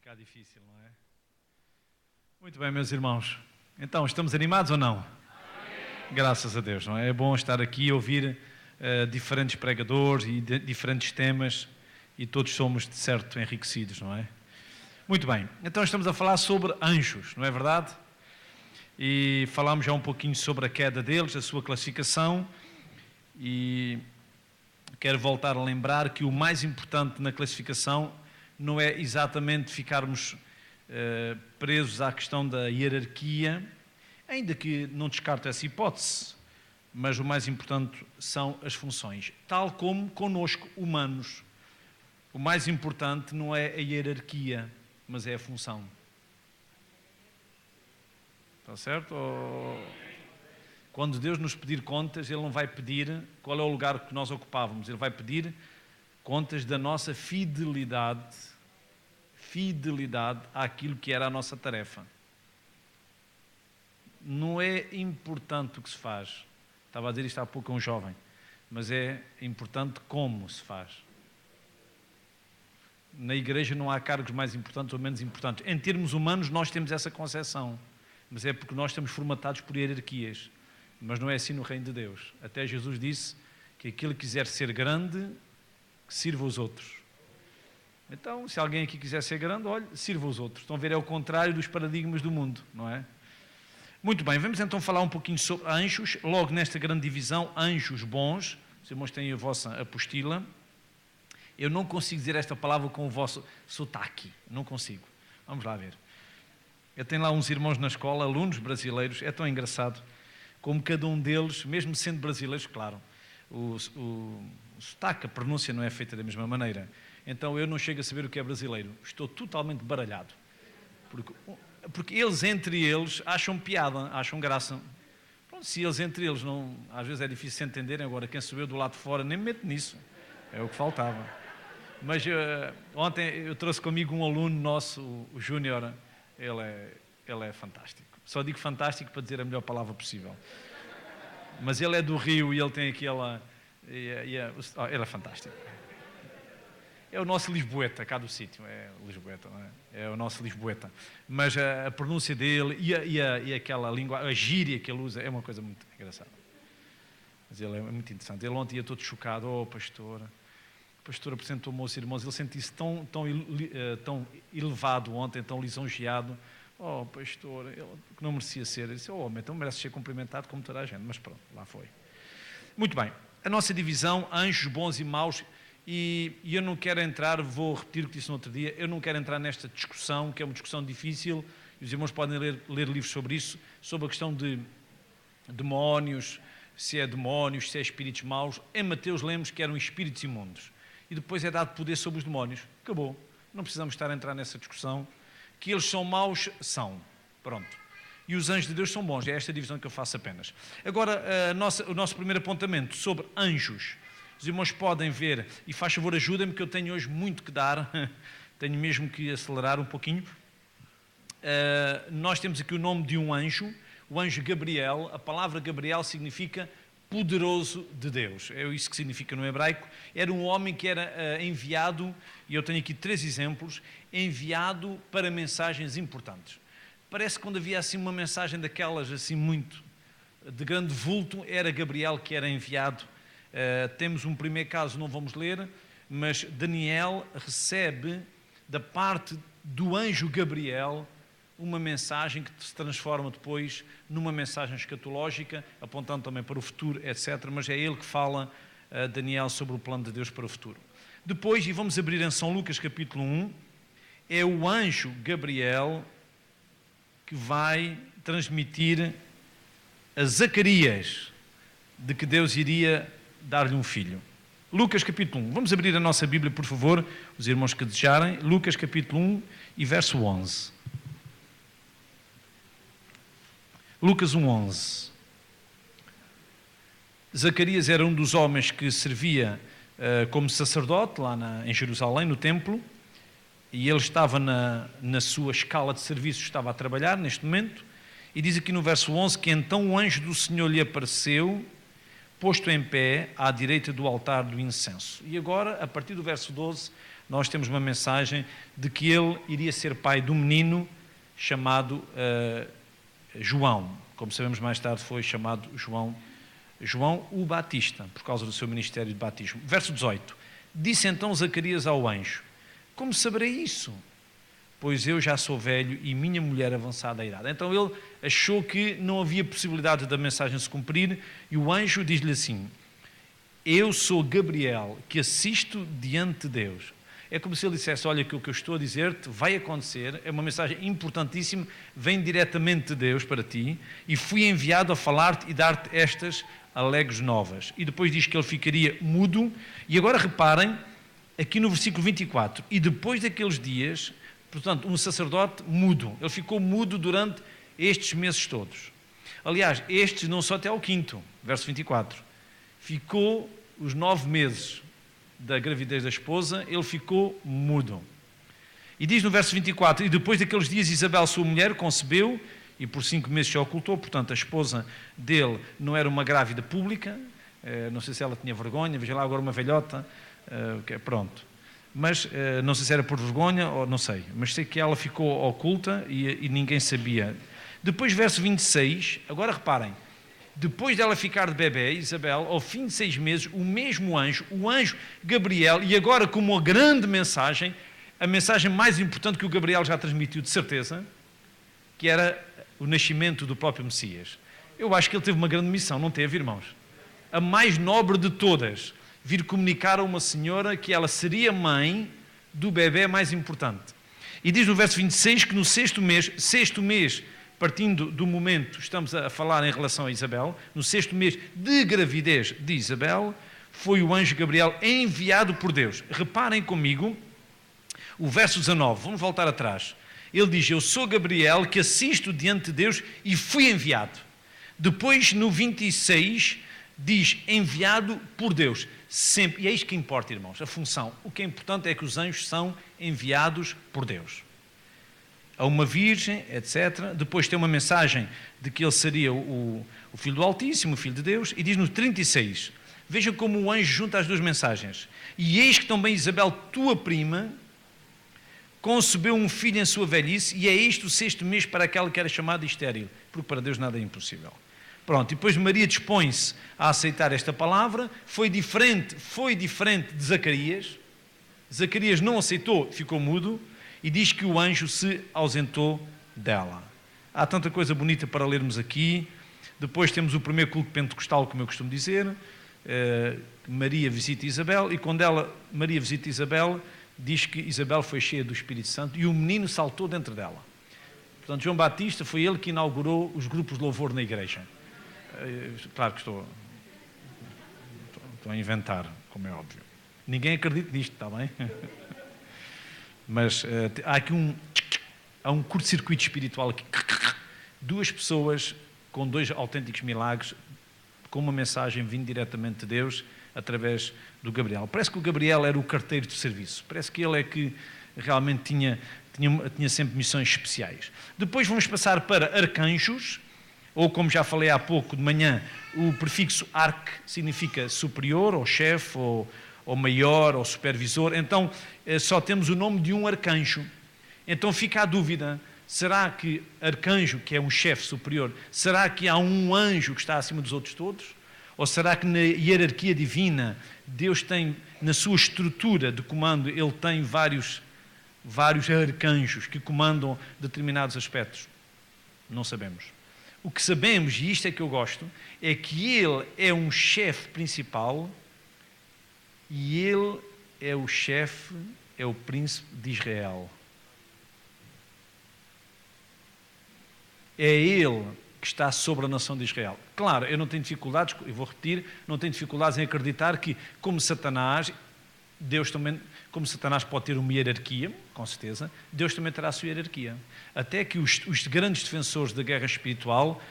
ficar difícil, não é? Muito bem, meus irmãos. Então, estamos animados ou não? Amém. Graças a Deus, não é? É bom estar aqui e ouvir diferentes pregadores e diferentes temas e todos somos, de certo, enriquecidos, não é? Muito bem. Então, estamos a falar sobre anjos, não é verdade? E falámos já um pouquinho sobre a queda deles, a sua classificação, e quero voltar a lembrar que o mais importante na classificação não é exatamente ficarmos presos à questão da hierarquia, ainda que não descarto essa hipótese, mas o mais importante são as funções. Tal como connosco, humanos, o mais importante não é a hierarquia, mas é a função. Está certo? Quando Deus nos pedir contas, Ele não vai pedir qual é o lugar que nós ocupávamos, Ele vai pedir contas da nossa fidelidade àquilo que era a nossa tarefa. Não é importante o que se faz. Estava a dizer isto há pouco a um jovem, mas é importante como se faz. Na igreja não há cargos mais importantes ou menos importantes. Em termos humanos nós temos essa concepção, mas é porque nós estamos formatados por hierarquias. Mas não é assim no reino de Deus. Até Jesus disse que aquele que quiser ser grande, que sirva os outros. Então, se alguém aqui quiser ser grande, olha, sirva os outros. Estão a ver, é o contrário dos paradigmas do mundo, não é? Muito bem, vamos então falar um pouquinho sobre anjos, logo nesta grande divisão, anjos bons. Os irmãos têm a vossa apostila. Eu não consigo dizer esta palavra com o vosso sotaque, não consigo. Vamos lá ver. Eu tenho lá uns irmãos na escola, alunos brasileiros, é tão engraçado, como cada um deles, mesmo sendo brasileiros, claro, o sotaque, a pronúncia não é feita da mesma maneira. Então eu não chego a saber o que é brasileiro, estou totalmente baralhado. Porque eles, entre eles, acham piada, acham graça. Pronto, se eles, entre eles, não, às vezes é difícil se entenderem, agora quem sou eu do lado de fora, nem me meto nisso, é o que faltava. Mas ontem eu trouxe comigo um aluno nosso, o Júnior, ele é fantástico. Só digo fantástico para dizer a melhor palavra possível. Mas ele é do Rio e ele tem aquela... ele é fantástico. É o nosso Lisboeta, cá do sítio. É o Lisboeta, não é? É o nosso Lisboeta. Mas a pronúncia dele e aquela língua, a gíria que ele usa, é uma coisa muito engraçada. Mas ele é muito interessante. Ele ontem ia todo chocado. Oh, pastor. O pastor apresentou-me aos irmãos. Ele sentiu-se tão elevado ontem, tão lisonjeado. Oh, pastor, ele que não merecia ser. Ele disse, oh, então merece ser cumprimentado como toda a gente. Mas pronto, lá foi. Muito bem. A nossa divisão, anjos bons e maus. E eu não quero entrar, vou repetir o que disse no outro dia, eu não quero entrar nesta discussão, que é uma discussão difícil, e os irmãos podem ler livros sobre isso, sobre a questão de demónios, se é espíritos maus. Em Mateus lemos que eram espíritos imundos. E depois é dado poder sobre os demónios. Acabou. Não precisamos estar a entrar nessa discussão. Que eles são maus, são. Pronto. E os anjos de Deus são bons. É esta divisão que eu faço apenas. Agora, o nosso primeiro apontamento sobre anjos. Os irmãos podem ver, e faz favor, ajudem-me, que eu tenho hoje muito que dar. Tenho mesmo que acelerar um pouquinho. Nós temos aqui o nome de um anjo, o anjo Gabriel. A palavra Gabriel significa poderoso de Deus. É isso que significa no hebraico. Era um homem que era enviado, e eu tenho aqui 3 exemplos, enviado para mensagens importantes. Parece que quando havia assim uma mensagem daquelas assim muito de grande vulto, era Gabriel que era enviado. Temos um primeiro caso, não vamos ler, mas Daniel recebe da parte do anjo Gabriel uma mensagem que se transforma depois numa mensagem escatológica, apontando também para o futuro, etc. Mas é ele que fala, Daniel, sobre o plano de Deus para o futuro. Depois, e vamos abrir em São Lucas capítulo 1, é o anjo Gabriel que vai transmitir a Zacarias de que Deus iria dar-lhe um filho. Lucas capítulo 1. Vamos abrir a nossa Bíblia, por favor, os irmãos que desejarem. Lucas capítulo 1 e verso 11. Lucas 1:11. Zacarias era um dos homens que servia como sacerdote lá em Jerusalém, no templo, e ele estava na sua escala de serviço, estava a trabalhar neste momento, e diz aqui no verso 11 que então o anjo do Senhor lhe apareceu, posto em pé à direita do altar do incenso. E agora, a partir do verso 12, nós temos uma mensagem de que ele iria ser pai de um menino chamado João. Como sabemos, mais tarde foi chamado João o Batista, por causa do seu ministério de batismo. Verso 18. Disse então Zacarias ao anjo: como saberei isso? Pois eu já sou velho e minha mulher avançada a idade. Então ele achou que não havia possibilidade da mensagem se cumprir, e o anjo diz-lhe assim: eu sou Gabriel, que assisto diante de Deus. É como se ele dissesse: olha, que o que eu estou a dizer-te vai acontecer, é uma mensagem importantíssima, vem diretamente de Deus para ti, e fui enviado a falar-te e dar-te estas alegres novas. E depois diz que ele ficaria mudo, e agora reparem, aqui no versículo 24, e depois daqueles dias, portanto, um sacerdote mudo, ele ficou mudo durante estes meses todos. Aliás, estes não só até ao 5º, verso 24, ficou os 9 meses da gravidez da esposa, ele ficou mudo. E diz no verso 24, e depois daqueles dias Isabel, sua mulher, concebeu, e por 5 meses se ocultou, portanto a esposa dele não era uma grávida pública, não sei se ela tinha vergonha, veja lá agora uma velhota, pronto. Mas não sei se era por vergonha ou não sei, mas sei que ela ficou oculta e ninguém sabia. Depois verso 26, agora reparem, depois dela ficar de bebê, Isabel, ao fim de 6 meses, o mesmo anjo, o anjo Gabriel, e agora como uma grande mensagem, a mensagem mais importante que o Gabriel já transmitiu de certeza, que era o nascimento do próprio Messias. Eu acho que ele teve uma grande missão, não teve, irmãos? A mais nobre de todas, vir comunicar a uma senhora que ela seria mãe do bebê mais importante. E diz no verso 26 que no sexto mês, partindo do momento, estamos a falar em relação a Isabel, no 6º mês de gravidez de Isabel, foi o anjo Gabriel enviado por Deus. Reparem comigo o verso 19, vamos voltar atrás. Ele diz: eu sou Gabriel, que assisto diante de Deus e fui enviado. Depois, no 26, diz enviado por Deus. Sempre, e é isto que importa, irmãos, a função. O que é importante é que os anjos são enviados por Deus. A uma virgem, etc. Depois tem uma mensagem de que ele seria o Filho do Altíssimo, o Filho de Deus, e diz no 36, vejam como o anjo junta as duas mensagens. E eis que também Isabel, tua prima, concebeu um filho em sua velhice, e é este o 6º mês para aquela que era chamada estéril, porque para Deus nada é impossível. Pronto, e depois Maria dispõe-se a aceitar esta palavra, foi diferente de Zacarias. Zacarias não aceitou, ficou mudo, e diz que o anjo se ausentou dela. Há tanta coisa bonita para lermos aqui. Depois temos o primeiro culto pentecostal, como eu costumo dizer. Maria visita Isabel, e quando Maria visita Isabel, diz que Isabel foi cheia do Espírito Santo e o menino saltou dentro dela. Portanto, João Batista foi ele que inaugurou os grupos de louvor na igreja. Claro que estou a inventar, como é óbvio. Ninguém acredita nisto, está bem? Mas há um curto-circuito espiritual aqui. 2 pessoas com 2 autênticos milagres, com uma mensagem vindo diretamente de Deus, através do Gabriel. Parece que o Gabriel era o carteiro de serviço. Parece que ele é que realmente tinha sempre missões especiais. Depois vamos passar para arcanjos, ou como já falei há pouco de manhã, o prefixo arc significa superior, ou chefe, ou maior, ou supervisor. Então só temos o nome de um arcanjo. Então fica a dúvida: será que arcanjo, que é um chefe superior, será que há um anjo que está acima dos outros todos? Ou será que na hierarquia divina Deus tem, na sua estrutura de comando, ele tem vários arcanjos que comandam determinados aspectos? Não sabemos. O que sabemos, e isto é que eu gosto, é que ele é um chefe principal e ele é o chefe, é o príncipe de Israel. É ele que está sobre a nação de Israel. Claro, eu não tenho dificuldades, eu vou repetir, não tenho dificuldades em acreditar que, como Satanás, Deus também, como Satanás pode ter uma hierarquia, com certeza, Deus também terá a sua hierarquia. Até que os grandes defensores da guerra espiritual,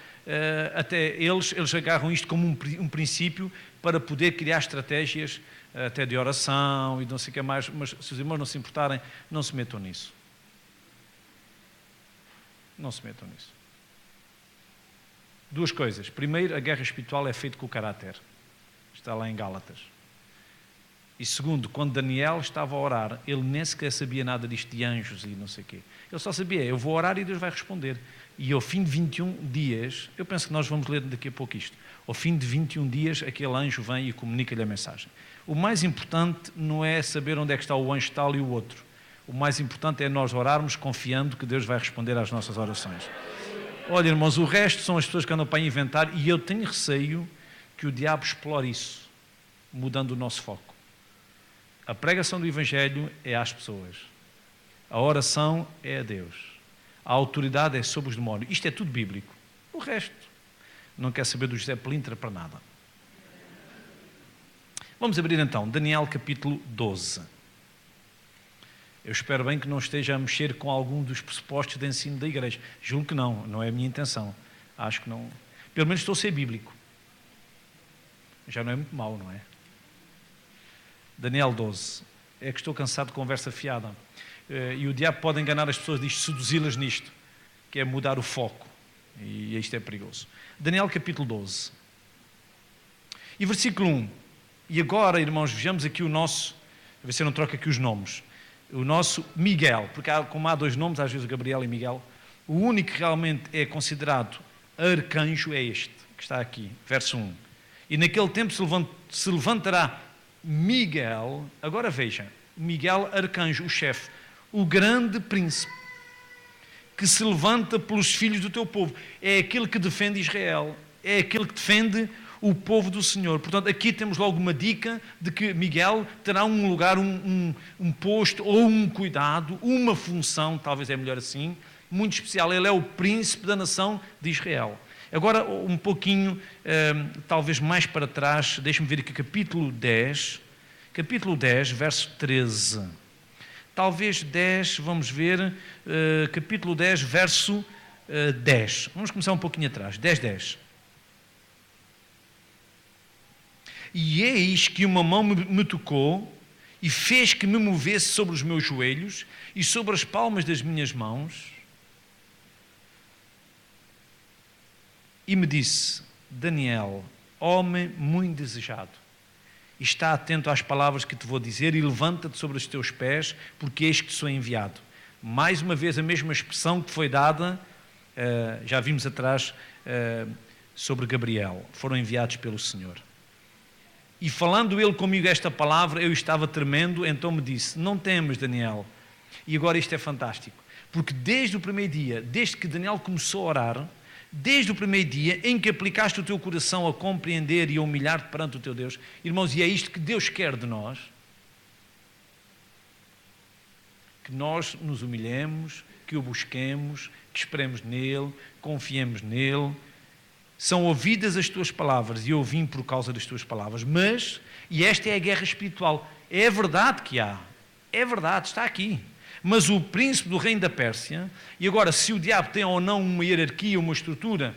até eles agarram isto como um princípio para poder criar estratégias até de oração e não sei o que mais, mas se os irmãos não se importarem, não se metam nisso. Não se metam nisso. 2 coisas. Primeiro, a guerra espiritual é feita com o caráter. Está lá em Gálatas. E segundo, quando Daniel estava a orar, ele nem sequer sabia nada disto de anjos e não sei o quê. Ele só sabia, eu vou orar e Deus vai responder. E ao fim de 21 dias, eu penso que nós vamos ler daqui a pouco isto, ao fim de 21 dias, aquele anjo vem e comunica-lhe a mensagem. O mais importante não é saber onde é que está o anjo tal e o outro. O mais importante é nós orarmos confiando que Deus vai responder às nossas orações. Olha, irmãos, o resto são as pessoas que andam para inventar e eu tenho receio que o diabo explore isso, mudando o nosso foco. A pregação do Evangelho é às pessoas. A oração é a Deus. A autoridade é sobre os demónios. Isto é tudo bíblico. O resto não quer saber do José Pelintra para nada. Vamos abrir então Daniel capítulo 12. Eu espero bem que não esteja a mexer com algum dos pressupostos de ensino da igreja. Julgo que não é a minha intenção. Acho que não. Pelo menos estou a ser bíblico. Já não é muito mau, não é? Daniel 12. É que estou cansado de conversa fiada. E o diabo pode enganar as pessoas, diz seduzi-las nisto, que é mudar o foco. E isto é perigoso. Daniel capítulo 12. E versículo 1. E agora, irmãos, vejamos aqui o nosso, a ver se eu não troco aqui os nomes, o nosso Miguel, porque como há dois nomes, às vezes Gabriel e Miguel, o único que realmente é considerado arcanjo é este, que está aqui, verso 1. E naquele tempo se levantará Miguel, agora veja, Miguel arcanjo, o chefe, o grande príncipe, que se levanta pelos filhos do teu povo, é aquele que defende Israel, é aquele que defende o povo do Senhor. Portanto, aqui temos logo uma dica de que Miguel terá um lugar, um posto ou um cuidado, uma função, talvez é melhor assim, muito especial. Ele é o príncipe da nação de Israel. Agora, um pouquinho, talvez mais para trás, deixe-me ver aqui capítulo 10, verso 13. Talvez 10, vamos ver, capítulo 10, verso 10. Vamos começar um pouquinho atrás, 10. E eis que uma mão me tocou e fez que me movesse sobre os meus joelhos e sobre as palmas das minhas mãos e me disse, Daniel, homem muito desejado, está atento às palavras que te vou dizer e levanta-te sobre os teus pés, porque eis que sou enviado. Mais uma vez a mesma expressão que foi dada, já vimos atrás, sobre Gabriel, foram enviados pelo Senhor. E falando ele comigo esta palavra, eu estava tremendo, então me disse, não temas, Daniel. E agora isto é fantástico, porque desde o primeiro dia, desde que Daniel começou a orar, desde o primeiro dia em que aplicaste o teu coração a compreender e a humilhar-te perante o teu Deus, irmãos, e é isto que Deus quer de nós, que nós nos humilhemos, que o busquemos, que esperemos nele, confiemos nele. São ouvidas as tuas palavras e eu vim por causa das tuas palavras, mas, e esta é a guerra espiritual, é verdade que há, é verdade, está aqui, mas o príncipe do reino da Pérsia, e agora se o diabo tem ou não uma hierarquia, uma estrutura,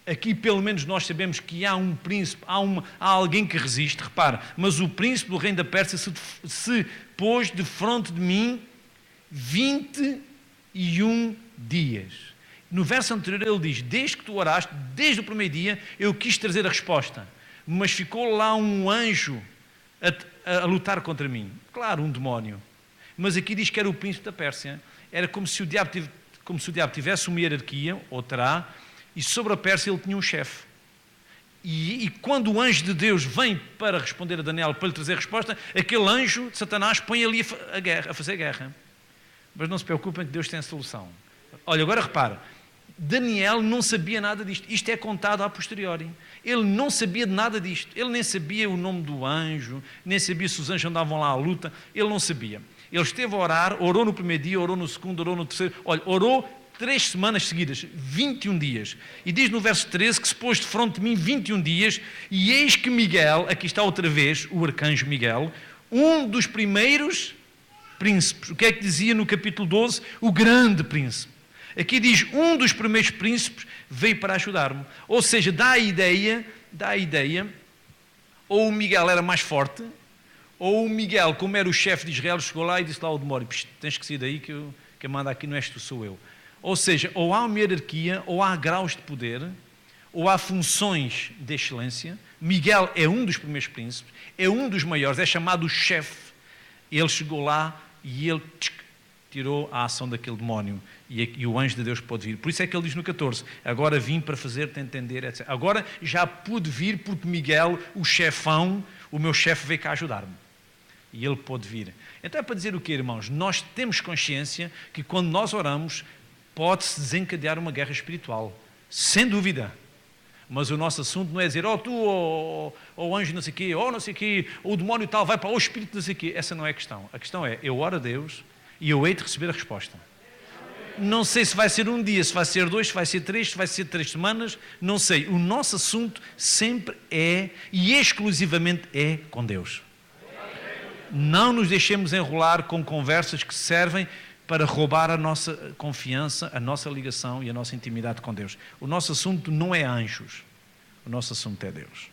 aqui pelo menos nós sabemos que há um príncipe, há alguém que resiste, repara, mas o príncipe do reino da Pérsia se pôs de fronte de mim 21 dias. No verso anterior ele diz, desde que tu oraste, desde o primeiro dia, eu quis trazer a resposta, mas ficou lá um anjo a lutar contra mim. Claro, um demónio. Mas aqui diz que era o príncipe da Pérsia. Era como se o diabo tivesse uma hierarquia, ou terá, e sobre a Pérsia ele tinha um chefe. E quando o anjo de Deus vem para responder a Daniel, para lhe trazer a resposta, aquele anjo de Satanás põe ali a fazer guerra. Mas não se preocupem que Deus tem a solução. Olha, agora repara, Daniel não sabia nada disto. Isto é contado a posteriori. Ele não sabia de nada disto. Ele nem sabia o nome do anjo, nem sabia se os anjos andavam lá à luta. Ele não sabia. Ele esteve a orar, orou no primeiro dia, orou no segundo, orou no terceiro. Olha, orou 3 semanas seguidas, 21 dias. E diz no verso 13 que se pôs de fronte de mim 21 dias e eis que Miguel, aqui está outra vez o arcanjo Miguel, um dos primeiros príncipes. O que é que dizia no capítulo 12? O grande príncipe. Aqui diz, um dos primeiros príncipes veio para ajudar-me. Ou seja, dá a ideia, ou o Miguel era mais forte, ou o Miguel, como era o chefe de Israel, chegou lá e disse lá ao demónio, tens que sair daí que quem manda aqui não és tu, sou eu. Ou seja, ou há uma hierarquia, ou há graus de poder, ou há funções de excelência. Miguel é um dos primeiros príncipes, é um dos maiores, é chamado o chefe. Ele chegou lá e ele tirou a ação daquele demónio e o anjo de Deus pôde vir. Por isso é que ele diz no 14, agora vim para fazer-te entender, etc. Agora já pude vir porque Miguel, o chefão, o meu chefe veio cá ajudar-me. E ele pôde vir. Então é para dizer o quê, irmãos? Nós temos consciência que quando nós oramos, pode-se desencadear uma guerra espiritual. Sem dúvida. Mas o nosso assunto não é dizer, tu, ou anjo não sei o quê, ou não sei o quê, ou o demónio tal, vai para o espírito não sei o quê. Essa não é a questão. A questão é, eu oro a Deus e eu hei de receber a resposta. Não sei se vai ser um dia, se vai ser 2, se vai ser 3, se vai ser 3 semanas, não sei. O nosso assunto sempre é, e exclusivamente é, com Deus. Não nos deixemos enrolar com conversas que servem para roubar a nossa confiança, a nossa ligação e a nossa intimidade com Deus. O nosso assunto não é anjos, o nosso assunto é Deus.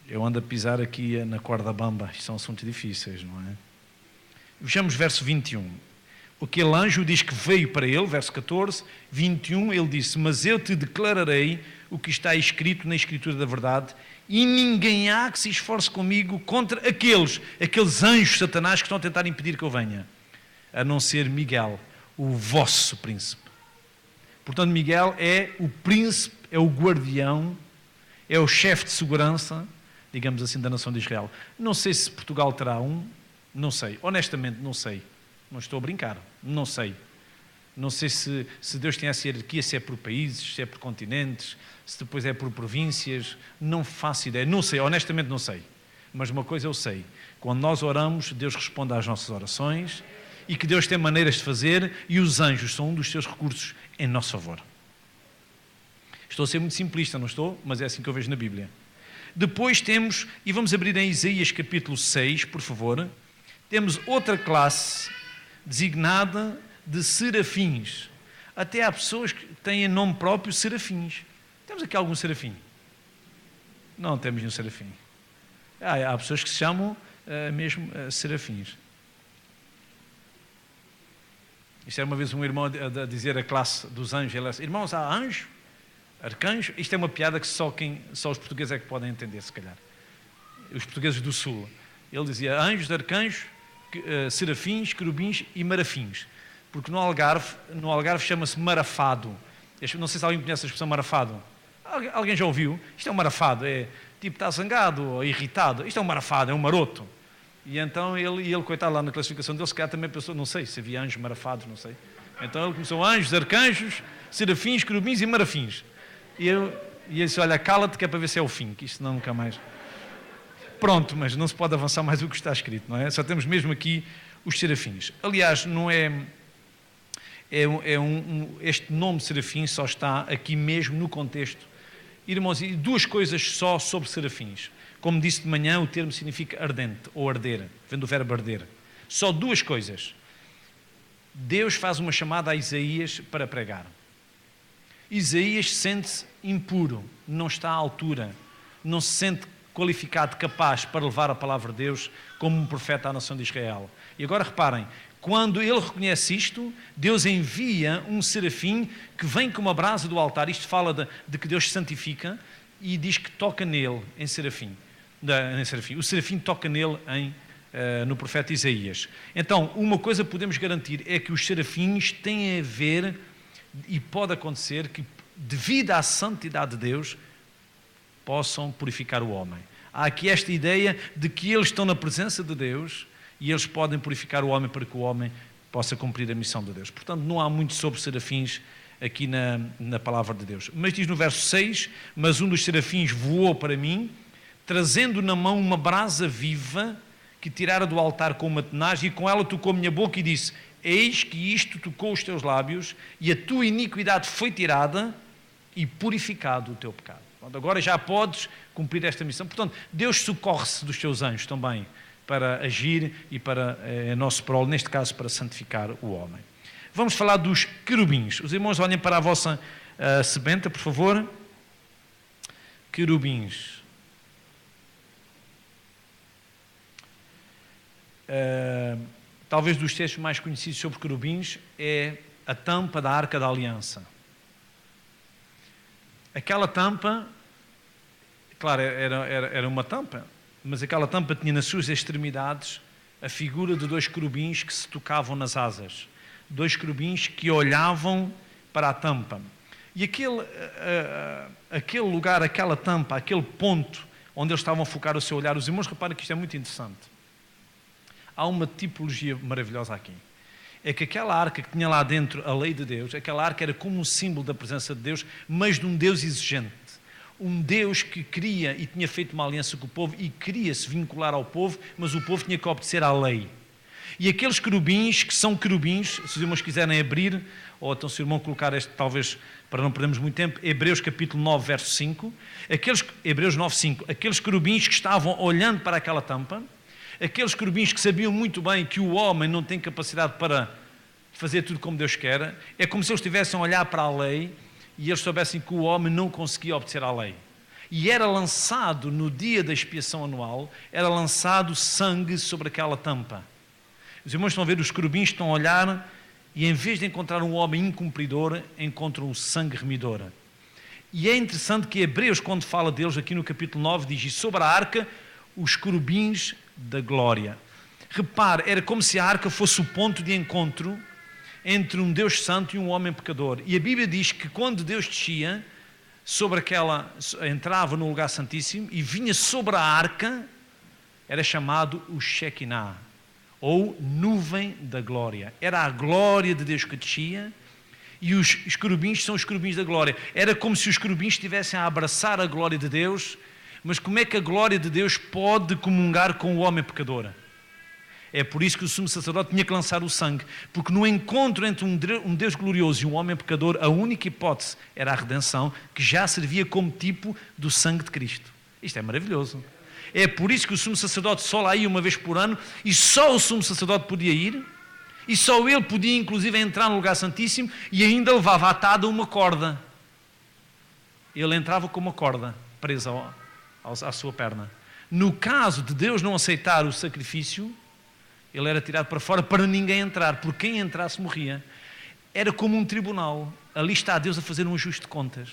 Eu ando a pisar aqui na corda bamba, isto são assuntos difíceis, não é? Vejamos verso 21. Aquele anjo diz que veio para ele, verso 14, 21, ele disse, mas eu te declararei o que está escrito na Escritura da verdade, e ninguém há que se esforce comigo contra aqueles anjos Satanás que estão a tentar impedir que eu venha, a não ser Miguel, o vosso príncipe. Portanto, Miguel é o príncipe, é o guardião, é o chefe de segurança, digamos assim, da nação de Israel. Não sei se Portugal terá um, não sei, honestamente não sei, não estou a brincar, não sei. Não sei se Deus tem essa hierarquia, se é por países, se é por continentes, se depois é por províncias, não faço ideia, não sei, honestamente não sei. Mas uma coisa eu sei, quando nós oramos, Deus responde às nossas orações e que Deus tem maneiras de fazer e os anjos são um dos seus recursos em nosso favor. Estou a ser muito simplista, não estou? Mas é assim que eu vejo na Bíblia. Depois temos, e vamos abrir em Isaías capítulo 6, por favor, temos outra classe designada de serafins. Até há pessoas que têm nome próprio serafins. Temos aqui algum serafim? Não temos nenhum serafim. Há pessoas que se chamam mesmo serafins. Isto era uma vez um irmão a dizer a classe dos anjos. Ele disse, irmãos, há anjo, arcanjo. Isto é uma piada que só os portugueses é que podem entender, se calhar. Os portugueses do Sul. Ele dizia anjos, arcanjos, serafins, querubins e marafins. Porque no Algarve chama-se marafado. Não sei se alguém conhece a expressão marafado. Alguém já ouviu? Isto é um marafado, é tipo está zangado ou irritado. Isto é um marafado, é um maroto. E então ele coitado, lá na classificação dele, se calhar também pensou, não sei se havia anjos marafados, não sei. Então ele começou anjos, arcanjos, serafins, querubins e marafins. E ele disse, olha, cala-te que é para ver se é o fim, que isto não nunca mais... Pronto, mas não se pode avançar mais do que está escrito, não é? Só temos mesmo aqui os serafins. Aliás, não é... este nome serafim só está aqui mesmo no contexto. Irmãos, e duas coisas só sobre serafins. Como disse de manhã, o termo significa ardente ou arder, vem do verbo arder. Só duas coisas. Deus faz uma chamada a Isaías para pregar. Isaías sente-se impuro, não está à altura, não se sente qualificado, capaz para levar a palavra de Deus como um profeta à nação de Israel. E agora reparem, quando ele reconhece isto, Deus envia um serafim que vem como a brasa do altar. Isto fala de que Deus santifica e diz que toca nele em serafim. O serafim toca nele no profeta Isaías. Então, uma coisa podemos garantir é que os serafins têm a ver, e pode acontecer, que devido à santidade de Deus, possam purificar o homem. Há aqui esta ideia de que eles estão na presença de Deus e eles podem purificar o homem para que o homem possa cumprir a missão de Deus. Portanto, não há muito sobre serafins aqui na palavra de Deus. Mas diz no verso 6, mas um dos serafins voou para mim, trazendo na mão uma brasa viva que tirara do altar com uma tenaz, e com ela tocou a minha boca e disse, eis que isto tocou os teus lábios, e a tua iniquidade foi tirada, e purificado o teu pecado. Pronto, agora já podes cumprir esta missão. Portanto, Deus socorre-se dos seus anjos também, para agir e para nosso prol, neste caso para santificar o homem. Vamos falar dos querubins. Os irmãos olhem para a vossa sebenta, por favor. Querubins. Talvez dos textos mais conhecidos sobre querubins é a tampa da Arca da Aliança. Aquela tampa, claro, era uma tampa, mas aquela tampa tinha nas suas extremidades a figura de 2 querubins que se tocavam nas asas. 2 querubins que olhavam para a tampa. E aquele lugar, aquela tampa, aquele ponto onde eles estavam a focar o seu olhar, os irmãos reparem que isto é muito interessante. Há uma tipologia maravilhosa aqui. É que aquela arca que tinha lá dentro a lei de Deus, aquela arca era como um símbolo da presença de Deus, mas de um Deus exigente. Um Deus que queria e tinha feito uma aliança com o povo e queria se vincular ao povo, mas o povo tinha que obedecer à lei. E aqueles querubins, que são querubins, se os irmãos quiserem abrir, ou então se o irmão colocar este, talvez, para não perdermos muito tempo, Hebreus capítulo 9, verso 5, Hebreus 9, 5, aqueles querubins que estavam olhando para aquela tampa, aqueles querubins que sabiam muito bem que o homem não tem capacidade para fazer tudo como Deus quer, é como se eles estivessem a olhar para a lei e eles soubessem que o homem não conseguia obedecer à lei. E era lançado, no dia da expiação anual, era lançado sangue sobre aquela tampa. Os irmãos estão a ver, os querubins estão a olhar e em vez de encontrar um homem incumpridor, encontram um sangue remidor. E é interessante que Hebreus, quando fala deles, aqui no capítulo 9, diz, e sobre a arca, os querubins da glória. Repare, era como se a arca fosse o ponto de encontro entre um Deus santo e um homem pecador. E a Bíblia diz que quando Deus descia, entrava no lugar santíssimo e vinha sobre a arca, era chamado o Shekinah, ou nuvem da glória. Era a glória de Deus que descia e os querubins são os querubins da glória. Era como se os querubins estivessem a abraçar a glória de Deus, mas como é que a glória de Deus pode comungar com o homem pecador? É por isso que o sumo sacerdote tinha que lançar o sangue, porque no encontro entre um Deus glorioso e um homem pecador, a única hipótese era a redenção, que já servia como tipo do sangue de Cristo. Isto é maravilhoso. É por isso que o sumo sacerdote só lá ia uma vez por ano, e só o sumo sacerdote podia ir, e só ele podia inclusive entrar no lugar santíssimo, e ainda levava atada uma corda. Ele entrava com uma corda presa à sua perna. No caso de Deus não aceitar o sacrifício, ele era tirado para fora para ninguém entrar, porque quem entrasse morria. Era como um tribunal. Ali está Deus a fazer um ajuste de contas.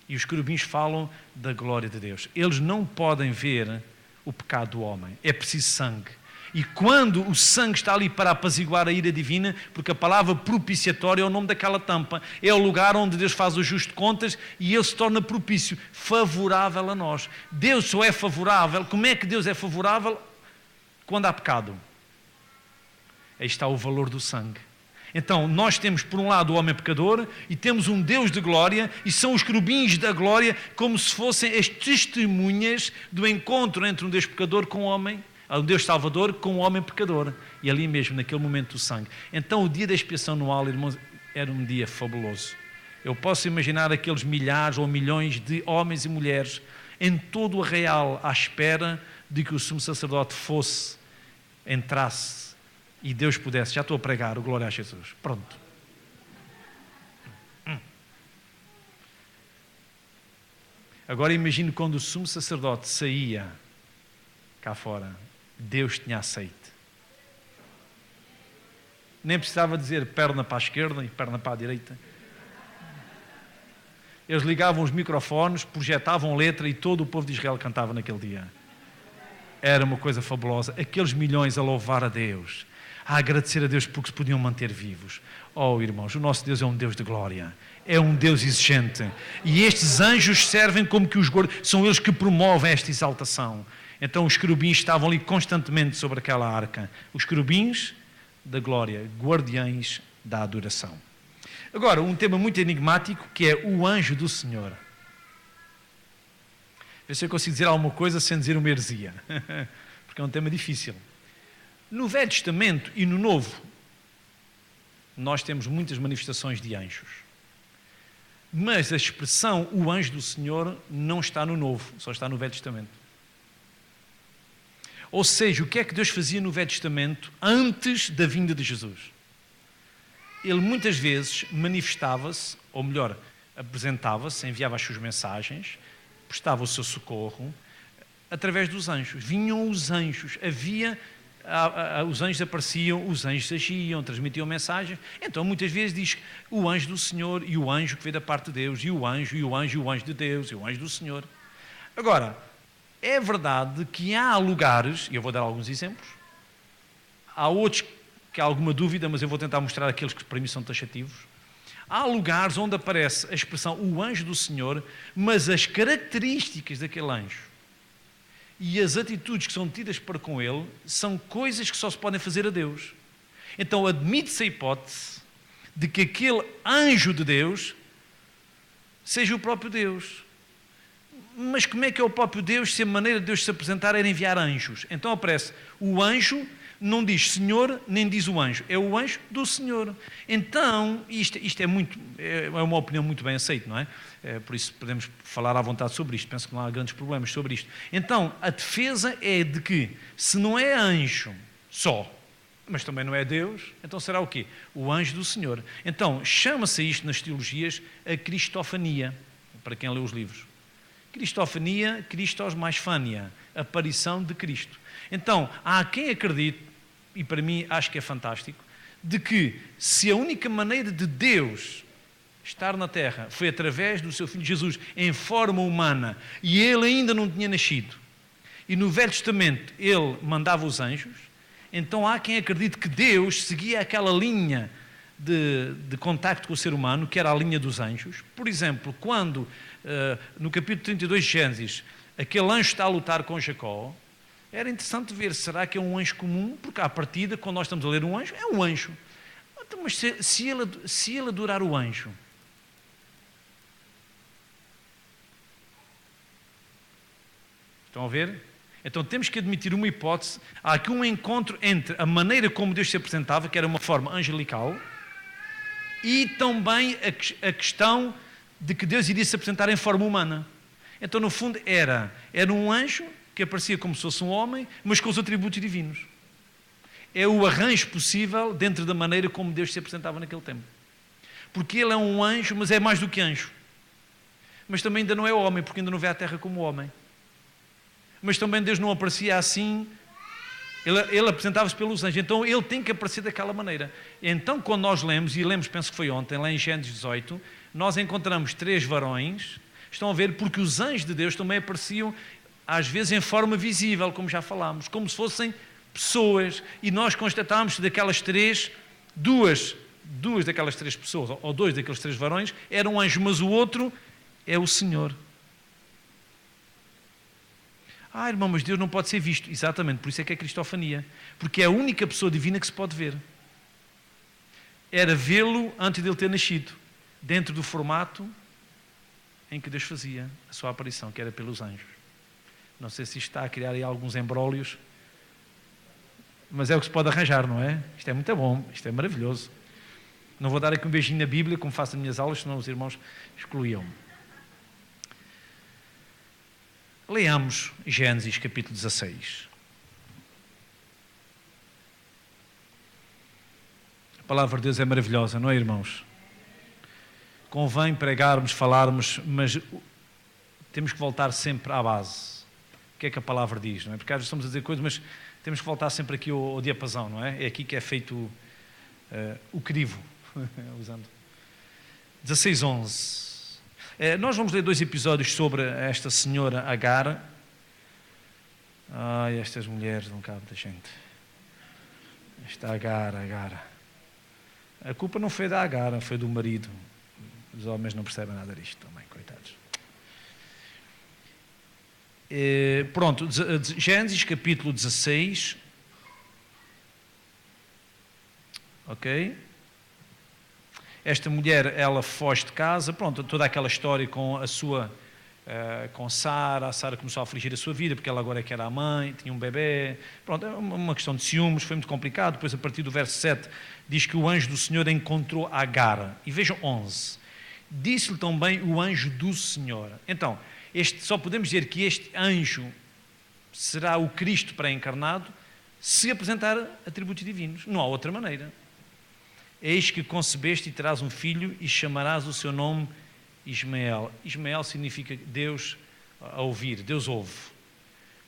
E os querubins falam da glória de Deus. Eles não podem ver o pecado do homem. É preciso sangue. E quando o sangue está ali para apaziguar a ira divina, porque a palavra propiciatória é o nome daquela tampa, é o lugar onde Deus faz o ajuste de contas e ele se torna propício, favorável a nós. Deus só é favorável. Como é que Deus é favorável? Quando há pecado. Aí está o valor do sangue. Então, nós temos por um lado o homem pecador e temos um Deus de glória e são os querubins da glória como se fossem as testemunhas do encontro entre um Deus pecador com um Deus salvador com um homem pecador. E ali mesmo, naquele momento, o sangue. Então, o dia da expiação anual, irmãos, era um dia fabuloso. Eu posso imaginar aqueles milhares ou milhões de homens e mulheres em todo o arraial à espera de que o sumo sacerdote entrasse e Deus pudesse, já estou a pregar o glória a Jesus, pronto. Agora imagine quando o sumo sacerdote saía cá fora, Deus tinha aceite. Nem precisava dizer perna para a esquerda e perna para a direita. Eles ligavam os microfones, projetavam letra e todo o povo de Israel cantava naquele dia. Era uma coisa fabulosa. Aqueles milhões a louvar a Deus, a agradecer a Deus porque se podiam manter vivos. Oh, irmãos, o nosso Deus é um Deus de glória. É um Deus exigente. E estes anjos servem como que são eles que promovem esta exaltação. Então os querubins estavam ali constantemente sobre aquela arca. Os querubins da glória, guardiães da adoração. Agora, um tema muito enigmático que é o anjo do Senhor. Vê se eu consigo dizer alguma coisa sem dizer uma heresia. Porque é um tema difícil. No Velho Testamento e no Novo, nós temos muitas manifestações de anjos. Mas a expressão o anjo do Senhor não está no Novo, só está no Velho Testamento. Ou seja, o que é que Deus fazia no Velho Testamento antes da vinda de Jesus? Ele muitas vezes manifestava-se, ou melhor, apresentava-se, enviava as suas mensagens, prestava o seu socorro, através dos anjos. Vinham os anjos, havia os anjos apareciam, os anjos agiam, transmitiam mensagens. Então muitas vezes diz o anjo do Senhor e o anjo que veio da parte de Deus, e o anjo de Deus, e o anjo do Senhor. Agora, é verdade que há lugares, e eu vou dar alguns exemplos, há outros que há alguma dúvida, mas eu vou tentar mostrar aqueles que para mim são taxativos. Há lugares onde aparece a expressão o anjo do Senhor, mas as características daquele anjo e as atitudes que são tidas para com ele são coisas que só se podem fazer a Deus. Então admite-se a hipótese de que aquele anjo de Deus seja o próprio Deus. Mas como é que é o próprio Deus se a maneira de Deus se apresentar era enviar anjos? Então aparece o anjo, não diz Senhor, nem diz o anjo, é o anjo do Senhor. Então, isto é uma opinião muito bem aceita, não é? Por isso podemos falar à vontade sobre isto, penso que não há grandes problemas sobre isto. Então, a defesa é de que, se não é anjo só, mas também não é Deus, então será o quê? O anjo do Senhor. Então, chama-se isto nas teologias a cristofania, para quem lê os livros. Cristofania, Christos mais fania, aparição de Cristo. Então, há quem acredite, e para mim acho que é fantástico, de que se a única maneira de Deus estar na Terra foi através do seu Filho Jesus em forma humana, e ele ainda não tinha nascido, e no Velho Testamento ele mandava os anjos, então há quem acredite que Deus seguia aquela linha de contacto com o ser humano, que era a linha dos anjos. Por exemplo, quando no capítulo 32 de Gênesis aquele anjo está a lutar com Jacó, era interessante ver, será que é um anjo comum? Porque à partida, quando nós estamos a ler um anjo, é um anjo. Então, mas se ele adorar o anjo, estão a ver? Então temos que admitir uma hipótese. Há aqui um encontro entre a maneira como Deus se apresentava, que era uma forma angelical, e também a questão de que Deus iria se apresentar em forma humana. Então, no fundo, era um anjo que aparecia como se fosse um homem, mas com os atributos divinos. É o arranjo possível dentro da maneira como Deus se apresentava naquele tempo. Porque ele é um anjo, mas é mais do que anjo. Mas também ainda não é homem, porque ainda não vê a terra como homem. Mas também Deus não aparecia assim, ele apresentava-se pelos anjos, então ele tem que aparecer daquela maneira. Então quando nós lemos, e lemos, penso que foi ontem, lá em Gênesis 18, nós encontramos 3 varões, estão a ver, porque os anjos de Deus também apareciam, às vezes em forma visível, como já falámos, como se fossem pessoas, e nós constatámos que daquelas 3, duas daquelas 3 pessoas, ou 2 daqueles 3 varões, eram anjos, mas o outro é o Senhor. Irmão, mas Deus não pode ser visto. Exatamente, por isso é que é cristofania. Porque é a única pessoa divina que se pode ver. Era vê-lo antes de ele ter nascido, dentro do formato em que Deus fazia a sua aparição, que era pelos anjos. Não sei se isto está a criar aí alguns embrólios, mas é o que se pode arranjar, não é? Isto é muito bom, isto é maravilhoso. Não vou dar aqui um beijinho na Bíblia, como faço nas minhas aulas, senão os irmãos excluíam-me. Leamos Gênesis capítulo 16. A palavra de Deus é maravilhosa, não é, irmãos? Convém pregarmos, falarmos, mas temos que voltar sempre à base. O que é que a palavra diz, não é? Porque às vezes estamos a dizer coisas, mas temos que voltar sempre aqui ao diapasão, não é? É aqui que é feito o crivo, usando. 16:11. Nós vamos ler 2 episódios sobre esta senhora Agar. Estas mulheres não cabem da gente. Esta Agar. A culpa não foi da Agar, foi do marido. Os homens não percebem nada disto também, coitados. Pronto, Gênesis capítulo 16. Ok? Esta mulher, ela foge de casa, pronto, toda aquela história com a sua, com Sara. A Sara começou a afligir a sua vida, porque ela agora é que era a mãe, tinha um bebê, pronto, é uma questão de ciúmes, foi muito complicado. Depois, a partir do verso 7, diz que o anjo do Senhor encontrou Agar. E vejam 11, disse-lhe também o anjo do Senhor. Então, só podemos dizer que este anjo será o Cristo pré-encarnado se apresentar atributos divinos, não há outra maneira. Eis que concebeste e terás um filho e chamarás o seu nome Ismael. Ismael significa Deus a ouvir, Deus ouve.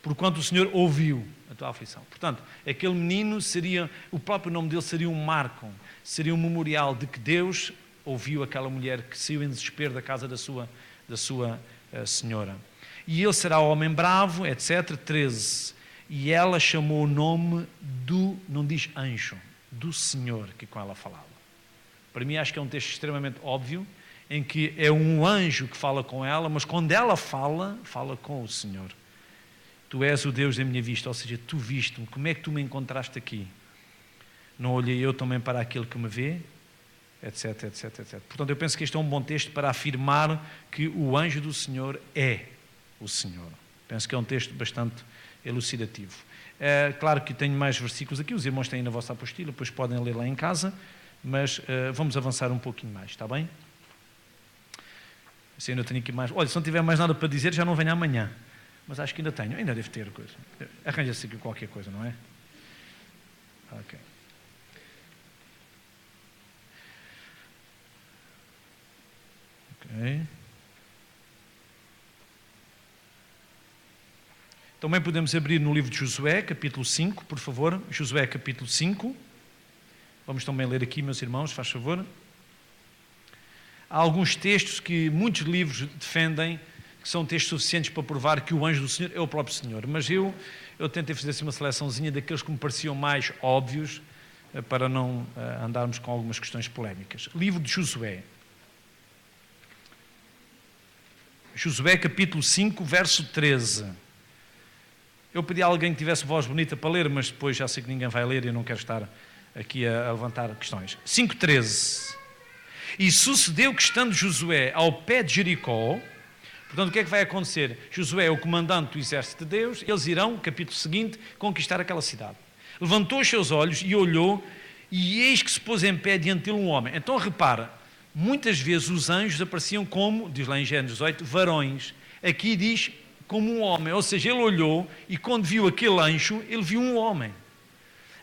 porquanto o Senhor ouviu a tua aflição. Portanto, aquele menino seria, o próprio nome dele seria um marco, seria um memorial de que Deus ouviu aquela mulher que saiu em desespero da casa da sua senhora. E ele será homem bravo, etc. 13. E ela chamou o nome do, não diz anjo, do Senhor que com ela falava. Para mim acho que é um texto extremamente óbvio, em que é um anjo que fala com ela, mas quando ela fala, fala com o Senhor. Tu és o Deus da minha vista, ou seja, tu viste-me, como é que tu me encontraste aqui? Não olhei eu também para aquele que me vê? Etc, etc, etc. Portanto, eu penso que este é um bom texto para afirmar que o anjo do Senhor é o Senhor. Penso que é um texto bastante elucidativo. Claro que tenho mais versículos aqui, os irmãos têm na vossa apostila, depois podem ler lá em casa, mas vamos avançar um pouquinho mais, está bem? Se ainda tenho aqui mais... Olha, se não tiver mais nada para dizer, já não venho amanhã. Mas acho que ainda tenho, ainda devo ter coisa. Arranja-se aqui qualquer coisa, não é? Ok. Ok. Também podemos abrir no livro de Josué, capítulo 5, por favor. Josué, capítulo 5. Vamos também ler aqui, meus irmãos, faz favor. Há alguns textos que muitos livros defendem que são textos suficientes para provar que o anjo do Senhor é o próprio Senhor. Mas eu tentei fazer assim uma seleçãozinha daqueles que me pareciam mais óbvios para não andarmos com algumas questões polémicas. Livro de Josué. Josué, capítulo 5, verso 13. Eu pedi a alguém que tivesse voz bonita para ler, mas depois já sei que ninguém vai ler e eu não quero estar aqui a levantar questões. 5,13. E sucedeu que, estando Josué ao pé de Jericó, portanto, o que é que vai acontecer? Josué é o comandante do exército de Deus, eles irão, capítulo seguinte, conquistar aquela cidade. Levantou os seus olhos e olhou, e eis que se pôs em pé diante dele um homem. Então, repara, muitas vezes os anjos apareciam como, diz lá em Gênesis 18, varões. Aqui diz como um homem, ou seja, ele olhou e quando viu aquele anjo, ele viu um homem.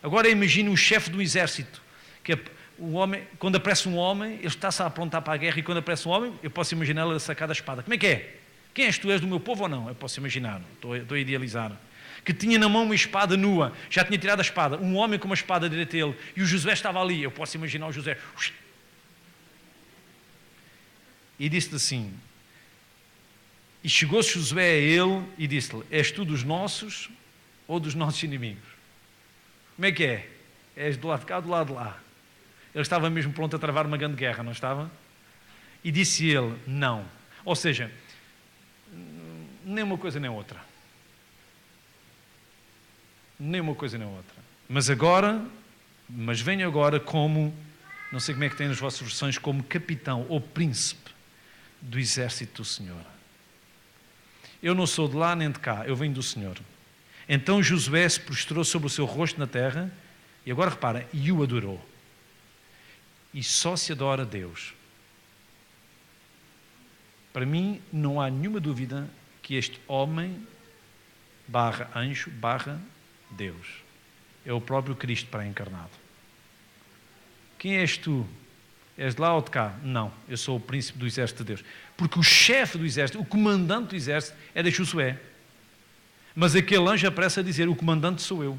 Agora imagine o chefe do exército, que o homem, quando aparece um homem, ele está-se a aprontar para a guerra, e quando aparece um homem, eu posso imaginar ele a sacar da espada. Como é que é? Quem és tu? És do meu povo ou não? Eu posso imaginar, estou a idealizar. Que tinha na mão uma espada nua, já tinha tirado a espada, um homem com uma espada direita dele, e o Josué estava ali, eu posso imaginar o Josué. E disse-lhe assim, e chegou-se Josué a ele e disse-lhe, és tu dos nossos ou dos nossos inimigos? Como é que é? És do lado de cá ou do lado de lá? Ele estava mesmo pronto a travar uma grande guerra, não estava? E disse ele, não. Ou seja, nem uma coisa nem outra. Nem uma coisa nem outra. Mas venho agora como, não sei como é que tem nas vossas versões, como capitão ou príncipe do exército do Senhor. Eu não sou de lá nem de cá, eu venho do Senhor. Então Josué se prostrou sobre o seu rosto na terra, e agora repara, e o adorou. E só se adora a Deus. Para mim não há nenhuma dúvida que este homem / anjo / Deus é o próprio Cristo pré-encarnado. Quem és tu? És de lá ou de cá? Não, eu sou o príncipe do exército de Deus. Porque o chefe do exército, o comandante do exército era Josué. Mas aquele anjo aparece a dizer, o comandante sou eu.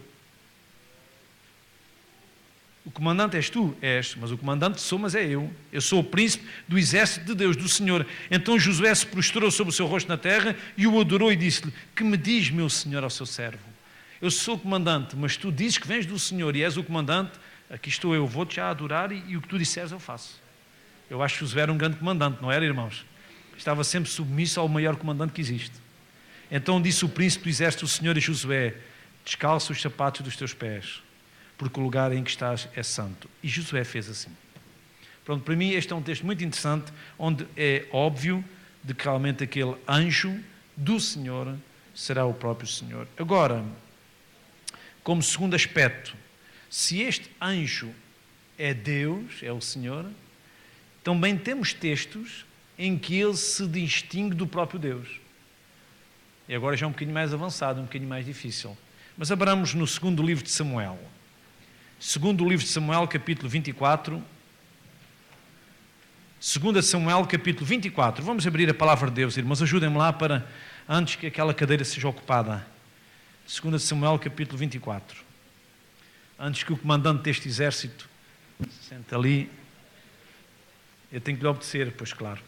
O comandante és tu? És, mas o comandante sou, mas é eu. Eu sou o príncipe do exército de Deus, do Senhor. Então Josué se prostrou sobre o seu rosto na terra e o adorou e disse-lhe, que me diz, meu Senhor, ao seu servo? Eu sou o comandante, mas tu dizes que vens do Senhor e és o comandante, aqui estou eu, vou-te já adorar e o que tu disseres eu faço. Eu acho que Josué era um grande comandante, não era, irmãos? Estava sempre submisso ao maior comandante que existe. Então disse o príncipe do exército do Senhor a Josué, descalça os sapatos dos teus pés, porque o lugar em que estás é santo. E Josué fez assim. Pronto, para mim este é um texto muito interessante, onde é óbvio de que realmente aquele anjo do Senhor será o próprio Senhor. Agora, como segundo aspecto, se este anjo é Deus, é o Senhor, também temos textos em que ele se distingue do próprio Deus. E agora já é um bocadinho mais avançado, um bocadinho mais difícil. Mas abramos no segundo livro de Samuel. Segundo livro de Samuel, capítulo 24. 2 Samuel, capítulo 24. Vamos abrir a palavra de Deus, irmãos. Ajudem-me lá para, antes que aquela cadeira seja ocupada. 2 Samuel, capítulo 24. Antes que o comandante deste exército se sente ali, eu tenho que lhe obedecer, pois claro.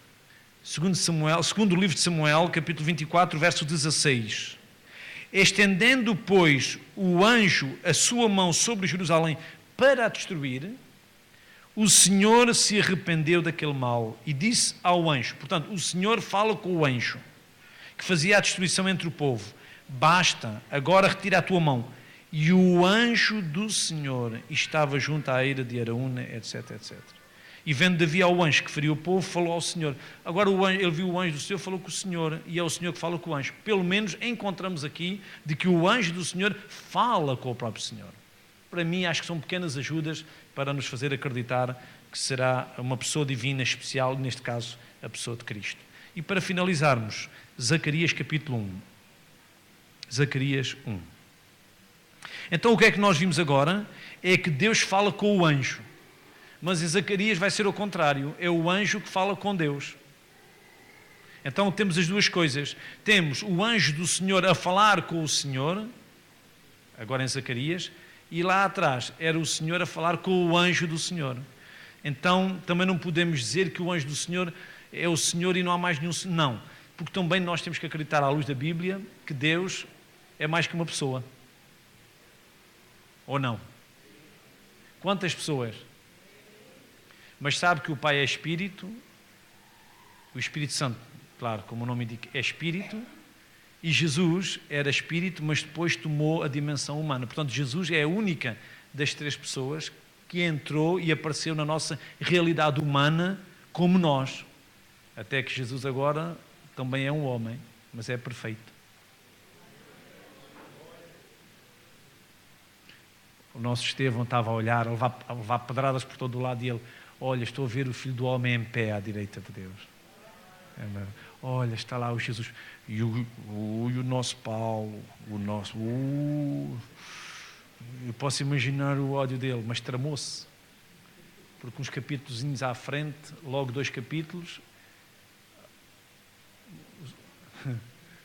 Segundo livro de Samuel, capítulo 24, verso 16. Estendendo, pois, o anjo a sua mão sobre Jerusalém para a destruir, o Senhor se arrependeu daquele mal e disse ao anjo, portanto, o Senhor fala com o anjo, que fazia a destruição entre o povo, basta, agora retira a tua mão. E o anjo do Senhor estava junto à eira de Araúna, etc, etc. E vendo Davi ao anjo que feriu o povo, falou ao Senhor. Agora ele viu o anjo do Senhor, falou com o Senhor, e é o Senhor que fala com o anjo. Pelo menos encontramos aqui de que o anjo do Senhor fala com o próprio Senhor. Para mim, acho que são pequenas ajudas para nos fazer acreditar que será uma pessoa divina especial, neste caso, a pessoa de Cristo. E para finalizarmos, Zacarias capítulo 1. Zacarias 1. Então o que é que nós vimos agora? É que Deus fala com o anjo. Mas em Zacarias vai ser o contrário. É o anjo que fala com Deus. Então temos as duas coisas. Temos o anjo do Senhor a falar com o Senhor, agora em Zacarias, e lá atrás era o Senhor a falar com o anjo do Senhor. Então também não podemos dizer que o anjo do Senhor é o Senhor e não há mais nenhum... Não, porque também nós temos que acreditar à luz da Bíblia que Deus é mais que uma pessoa. Ou não? Quantas pessoas? Mas sabe que o Pai é Espírito, o Espírito Santo, claro, como o nome indica, é Espírito, e Jesus era Espírito, mas depois tomou a dimensão humana. Portanto, Jesus é a única das três pessoas que entrou e apareceu na nossa realidade humana como nós. Até que Jesus agora também é um homem, mas é perfeito. O nosso Estevão estava a olhar, a levar pedradas por todo o lado e ele, olha, estou a ver o Filho do Homem em pé à direita de Deus. Olha, está lá o Jesus. E o nosso Paulo, o nosso... eu posso imaginar o ódio dele, mas tramou-se. Porque uns capítulos à frente, logo 2 capítulos,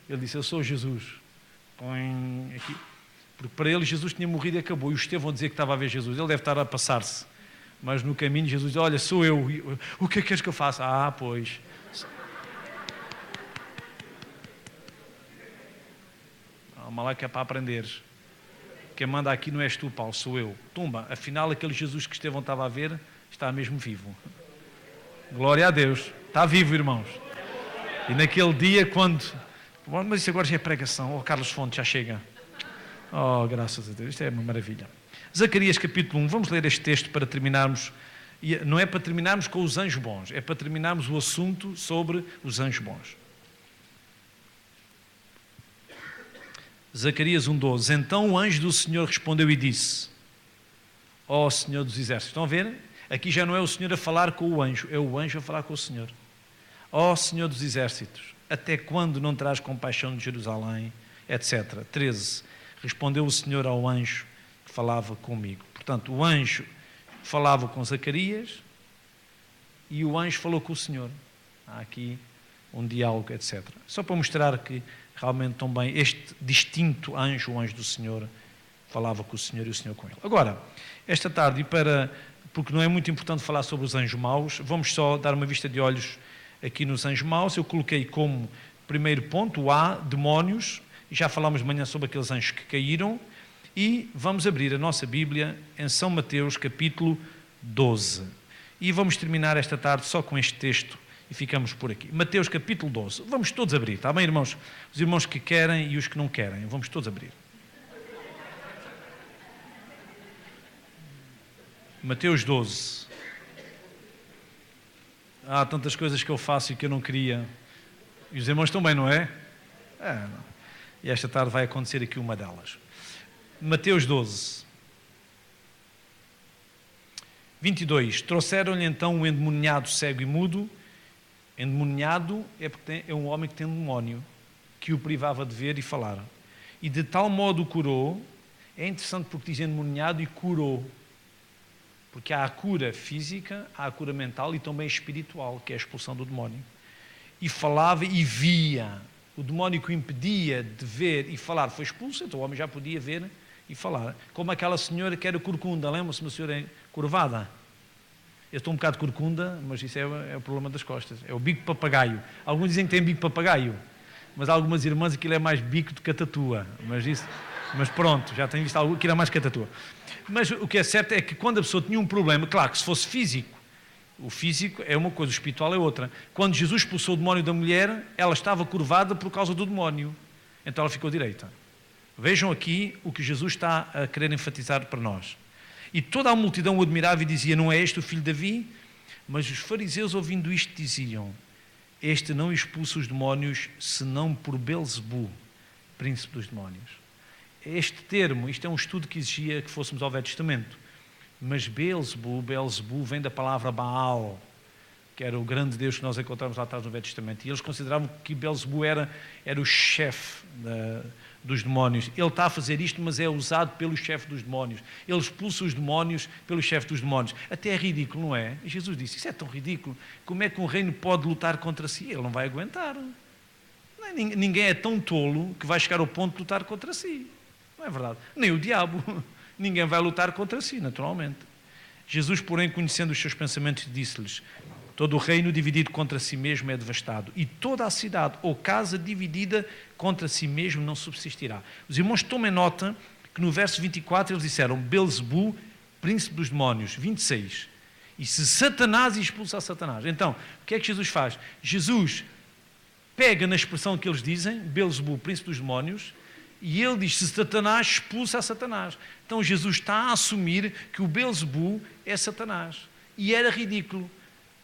ele disse, eu sou Jesus. Põe aqui. Porque para ele Jesus tinha morrido e acabou. E o Estevão dizia que estava a ver Jesus. Ele deve estar a passar-se. Mas no caminho Jesus diz, olha, sou eu. O que é que queres que eu faça? Ah, pois... Calma lá que é para aprenderes. Quem manda aqui não és tu, Paulo, sou eu. Tumba, afinal aquele Jesus que Estevão estava a ver está mesmo vivo. Glória a Deus. Está vivo, irmãos. E naquele dia quando... Mas isso agora já é pregação. Oh, Carlos Fontes, já chega. Oh, graças a Deus. Isto é uma maravilha. Zacarias capítulo 1. Vamos ler este texto para terminarmos. Não é para terminarmos com os anjos bons. É para terminarmos o assunto sobre os anjos bons. Zacarias 1,12. Então o anjo do Senhor respondeu e disse, ó Senhor dos Exércitos. Estão a ver? Aqui já não é o Senhor a falar com o anjo, é o anjo a falar com o Senhor. Ó Senhor dos Exércitos, até quando não terás compaixão de Jerusalém, etc. 13. Respondeu o Senhor ao anjo que falava comigo. Portanto, o anjo falava com Zacarias e o anjo falou com o Senhor. Há aqui um diálogo, etc. Só para mostrar que realmente também este distinto anjo, o anjo do Senhor, falava com o Senhor e o Senhor com ele. Agora, esta tarde, porque não é muito importante falar sobre os anjos maus, vamos só dar uma vista de olhos aqui nos anjos maus. Eu coloquei como primeiro ponto o A, demónios, e já falámos de manhã sobre aqueles anjos que caíram, e vamos abrir a nossa Bíblia em São Mateus, capítulo 12. E vamos terminar esta tarde só com este texto, e ficamos por aqui. Mateus capítulo 12. Vamos todos abrir, está bem, irmãos? Os irmãos que querem e os que não querem. Vamos todos abrir. Mateus 12. Há tantas coisas que eu faço e que eu não queria. E os irmãos também, não é? Não. E esta tarde vai acontecer aqui uma delas. Mateus 12. 22. Trouxeram-lhe então um endemoniado cego e mudo. Endemoniado é porque é um homem que tem um demónio que o privava de ver e falar. E de tal modo o curou. É interessante porque diz endemoniado e curou. Porque há a cura física, há a cura mental e também espiritual, que é a expulsão do demónio. E falava e via. o demónio que o impedia de ver e falar foi expulso, então o homem já podia ver e falar. Como aquela senhora que era corcunda, lembra-se, uma senhora curvada? Eu estou um bocado corcunda, mas isso é o problema das costas. É o bico papagaio. Alguns dizem que tem bico papagaio, mas algumas irmãs aquilo é mais bico de catatua. Mas pronto, já tenho visto algo, aquilo é mais catatua. Mas o que é certo é que quando a pessoa tinha um problema, claro que se fosse físico, o físico é uma coisa, o espiritual é outra. Quando Jesus expulsou o demónio da mulher, ela estava curvada por causa do demónio. Então ela ficou direita. Vejam aqui o que Jesus está a querer enfatizar para nós. E toda a multidão o admirava e dizia, não é este o filho de Davi? Mas os fariseus, ouvindo isto, diziam, este não expulsa os demónios, senão por Belzebu, príncipe dos demónios. Este termo, isto é um estudo que exigia que fôssemos ao Velho Testamento. Mas Belzebu vem da palavra Baal, que era o grande Deus que nós encontramos lá atrás no Velho Testamento. E eles consideravam que Belzebu era o chefe dos demónios. Ele está a fazer isto, mas é usado pelo chefe dos demónios. Ele expulsa os demónios pelo chefe dos demónios. Até é ridículo, não é? E Jesus disse, isso é tão ridículo. Como é que um reino pode lutar contra si? Ele não vai aguentar. Ninguém é tão tolo que vai chegar ao ponto de lutar contra si. Não é verdade? Nem o diabo. Ninguém vai lutar contra si, naturalmente. Jesus, porém, conhecendo os seus pensamentos, disse-lhes, todo o reino dividido contra si mesmo é devastado, e toda a cidade ou casa dividida contra si mesmo não subsistirá. Os irmãos tomem nota que no verso 24 eles disseram, Belzebu, príncipe dos demónios, 26. E se Satanás expulsa Satanás. Então, o que é que Jesus faz? Jesus pega na expressão que eles dizem, Belzebu, príncipe dos demónios, e ele diz, se Satanás expulsa Satanás. Então Jesus está a assumir que o Belzebu é Satanás. E era ridículo.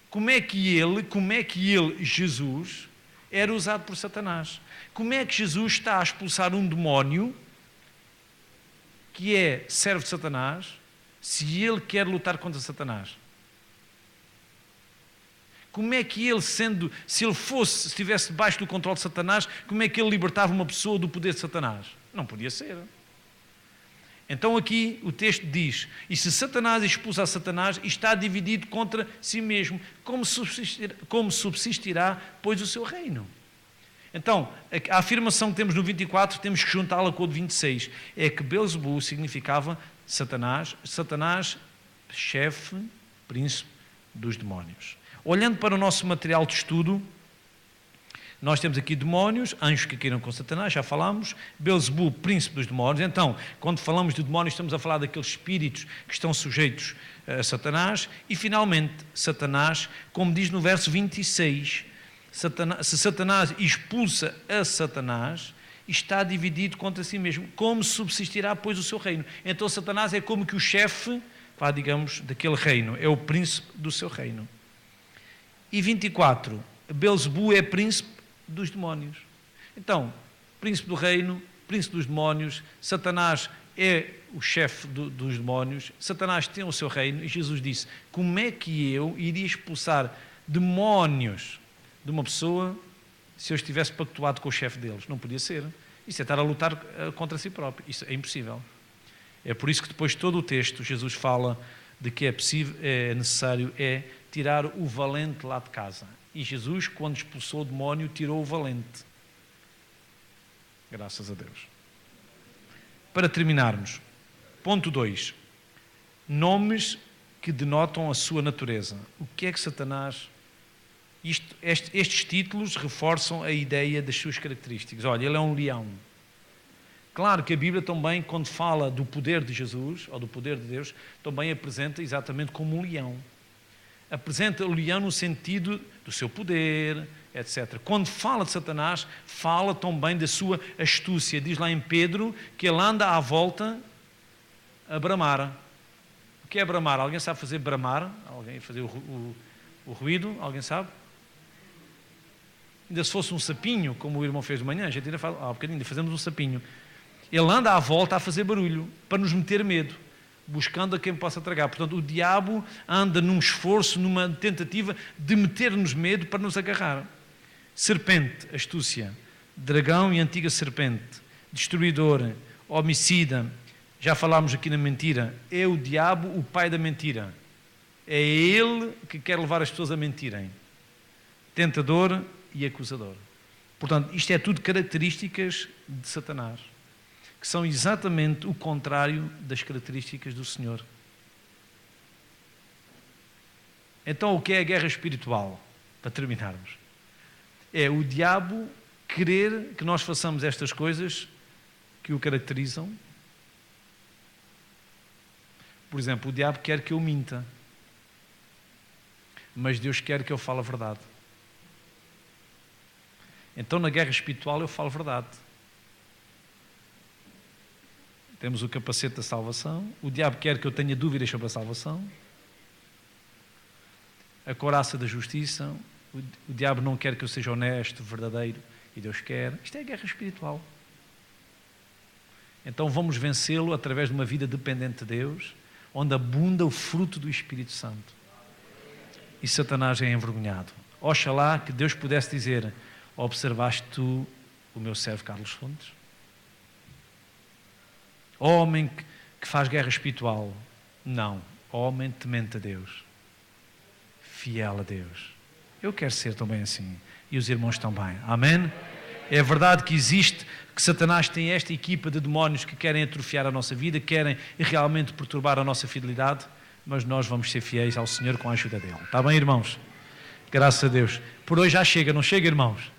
Como é que ele, Jesus, era usado por Satanás? Como é que Jesus está a expulsar um demónio que é servo de Satanás, se ele quer lutar contra Satanás? Como é que ele, se estivesse debaixo do controle de Satanás, como é que ele libertava uma pessoa do poder de Satanás? Não podia ser. Então aqui o texto diz, e se Satanás expulsa Satanás, está dividido contra si mesmo, como subsistirá, pois, o seu reino? Então, a afirmação que temos no 24, temos que juntá-la com o de 26, é que Belzebu significava Satanás, chefe, príncipe dos demónios. Olhando para o nosso material de estudo, nós temos aqui demónios, anjos que caíram com Satanás, já falámos, Belzebu, príncipe dos demónios. Então, quando falamos de demónios, estamos a falar daqueles espíritos que estão sujeitos a Satanás. E, finalmente, Satanás, como diz no verso 26, se Satanás expulsa a Satanás, está dividido contra si mesmo. Como subsistirá, pois, o seu reino? Então, Satanás é como que o chefe, digamos, daquele reino, é o príncipe do seu reino. E 24, Belzebu é príncipe dos demónios. Então, príncipe do reino, príncipe dos demónios, Satanás é o chefe dos demónios, Satanás tem o seu reino, e Jesus disse, como é que eu iria expulsar demónios de uma pessoa se eu estivesse pactuado com o chefe deles? Não podia ser. Isso é estar a lutar contra si próprio. Isso é impossível. É por isso que depois de todo o texto, Jesus fala de que é necessário tirar o valente lá de casa. E Jesus, quando expulsou o demónio, tirou o valente. Graças a Deus. Para terminarmos, ponto 2. Nomes que denotam a sua natureza. O que é que Satanás... Estes títulos reforçam a ideia das suas características. Olha, ele é um leão. Claro que a Bíblia também, quando fala do poder de Jesus, ou do poder de Deus, também apresenta exatamente como um leão. Apresenta o leão no sentido do seu poder, etc. Quando fala de Satanás, fala também da sua astúcia. Diz lá em Pedro que ele anda à volta a bramar. O que é bramar? Alguém sabe fazer bramar? Alguém fazer o ruído? Alguém sabe? Ainda se fosse um sapinho, como o irmão fez de manhã, a gente ainda faz, um bocadinho, ainda fazemos um sapinho. Ele anda à volta a fazer barulho, para nos meter medo, buscando a quem possa tragar. Portanto, o diabo anda num esforço, numa tentativa de meter-nos medo para nos agarrar. Serpente, astúcia, dragão e antiga serpente, destruidor, homicida. Já falámos aqui na mentira. É o diabo o pai da mentira. É ele que quer levar as pessoas a mentirem. Tentador e acusador. Portanto, isto é tudo características de Satanás, que são exatamente o contrário das características do Senhor. Então, o que é a guerra espiritual? Para terminarmos. É o diabo querer que nós façamos estas coisas que o caracterizam. Por exemplo, o diabo quer que eu minta, mas Deus quer que eu fale a verdade. Então, na guerra espiritual, eu falo a verdade. Temos o capacete da salvação. O diabo quer que eu tenha dúvidas sobre a salvação. A couraça da justiça. O diabo não quer que eu seja honesto, verdadeiro, e Deus quer. Isto é a guerra espiritual. Então vamos vencê-lo através de uma vida dependente de Deus, onde abunda o fruto do Espírito Santo. E Satanás é envergonhado. Oxalá que Deus pudesse dizer: observaste tu o meu servo Carlos Fontes? Homem que faz guerra espiritual. Não. Homem temente a Deus. Fiel a Deus. Eu quero ser também assim. E os irmãos também. Amém? É verdade que existe, que Satanás tem esta equipa de demónios que querem atrofiar a nossa vida, querem realmente perturbar a nossa fidelidade, mas nós vamos ser fiéis ao Senhor com a ajuda dele. Está bem, irmãos? Graças a Deus. Por hoje já chega, não chega, irmãos?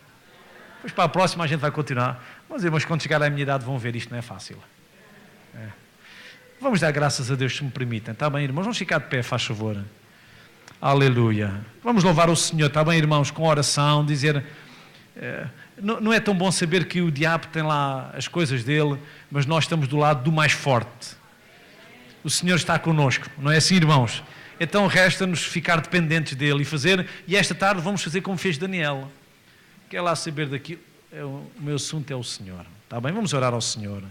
Depois para a próxima a gente vai continuar. Mas, irmãos, quando chegar à minha idade vão ver, isto não é fácil. É. Vamos dar graças a Deus, se me permitem. Está bem, irmãos? Vamos ficar de pé, faz favor. Aleluia. Vamos louvar o Senhor, está bem, irmãos? Com oração, dizer... Não é tão bom saber que o diabo tem lá as coisas dele, mas nós estamos do lado do mais forte. O Senhor está connosco, não é assim, irmãos? Então resta-nos ficar dependentes dele e esta tarde vamos fazer como fez Daniel. Quer lá saber daquilo? O meu assunto é o Senhor. Está bem? Vamos orar ao Senhor.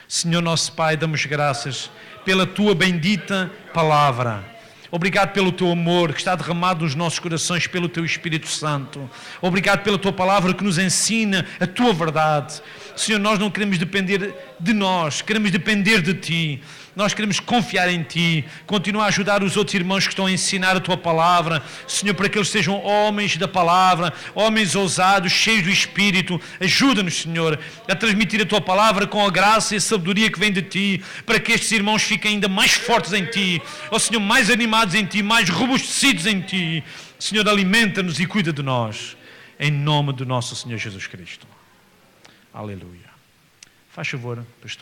Senhor nosso Pai, damos graças pela tua bendita palavra. Obrigado pelo teu amor que está derramado nos nossos corações pelo teu Espírito Santo. Obrigado pela tua palavra que nos ensina a tua verdade. Senhor, nós não queremos depender de nós, queremos depender de ti. Nós queremos confiar em ti. Continua a ajudar os outros irmãos que estão a ensinar a tua palavra. Senhor, para que eles sejam homens da palavra, homens ousados, cheios do Espírito. Ajuda-nos, Senhor, a transmitir a tua palavra com a graça e a sabedoria que vem de ti, para que estes irmãos fiquem ainda mais fortes em ti. Ó Senhor, mais animados em ti, mais robustecidos em ti. Senhor, alimenta-nos e cuida de nós. Em nome do nosso Senhor Jesus Cristo. Aleluia. Faz favor, pastor.